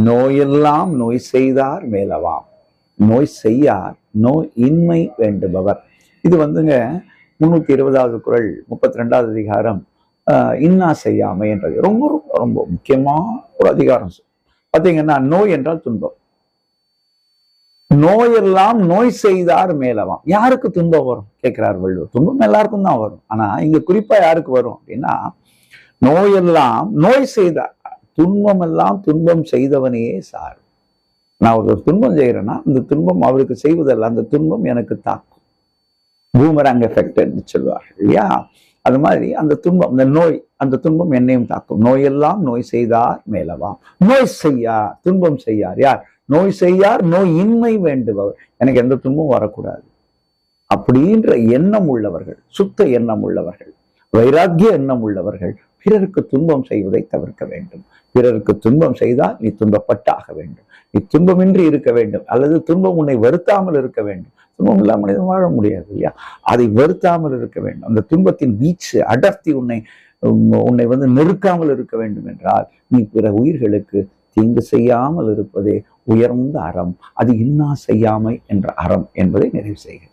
நோயெல்லாம் நோய் செய்தார் மேலவாம், நோய் செய்யார் நோய் இன்மை வேண்டுபவர். இது 320வது குறள் 32வது அதிகாரம் இன்னா செய்யாமை என்றது ரொம்ப ரொம்ப ரொம்ப முக்கியமான ஒரு அதிகாரம். பார்த்தீங்கன்னா நோய் என்றால் துன்பம். நோயெல்லாம் நோய் செய்தார் மேலவாம். யாருக்கு துன்பம் வரும் கேட்கிறார் வள்ளுவர். துன்பம் எல்லாருக்கும் தான் வரும். ஆனா இங்க குறிப்பா யாருக்கு வரும் அப்படின்னா, நோயெல்லாம் நோய் செய்தார், துன்பம் எல்லாம் துன்பம் செய்தவனையே சார். நான் ஒரு துன்பம் செய்யறேன்னா அந்த துன்பம் அவருக்கு செய்வதல்ல, அந்த துன்பம் எனக்கு தாக்கும். பூமராங் எஃபெக்ட் சொல்லுவார்கள் இல்லையா? அது மாதிரி அந்த துன்பம், அந்த நோய், அந்த துன்பம் என்னையும் தாக்கும். நோயெல்லாம் நோய் செய்தார் மேலவாம், நோய் செய்யார் துன்பம் செய்யார். யார்? நோய் செய்யார் நோய் இன்மை வேண்டுபவர். எனக்கு எந்த துன்பம் வரக்கூடாது அப்படின்ற எண்ணம் உள்ளவர்கள், சுத்த எண்ணம் உள்ளவர்கள், வைராக்கிய எண்ணம் உள்ளவர்கள் பிறருக்கு துன்பம் செய்வதை தவிர்க்க வேண்டும். பிறருக்கு துன்பம் செய்தால் நீ துன்பப்பட்டாக வேண்டும், நீ துன்பமின்றி இருக்க வேண்டும், அல்லது துன்பம் உன்னை வருத்தாமல் இருக்க வேண்டும். துன்பம் இல்லாமல் மனிதன் வாழ முடியாது இல்லையா? அதை வருத்தாமல் இருக்க வேண்டும். அந்த துன்பத்தின் வீச்சு அடர்த்தி உன்னை நெருக்காமல் இருக்க வேண்டும் என்றால் நீ பிற உயிர்களுக்கு தீங்கு செய்யாமல் இருப்பதே உயர்ந்த அறம். அது இன்னா செய்யாமை என்ற அறம் என்பதை நிறைவு செய்கிறது.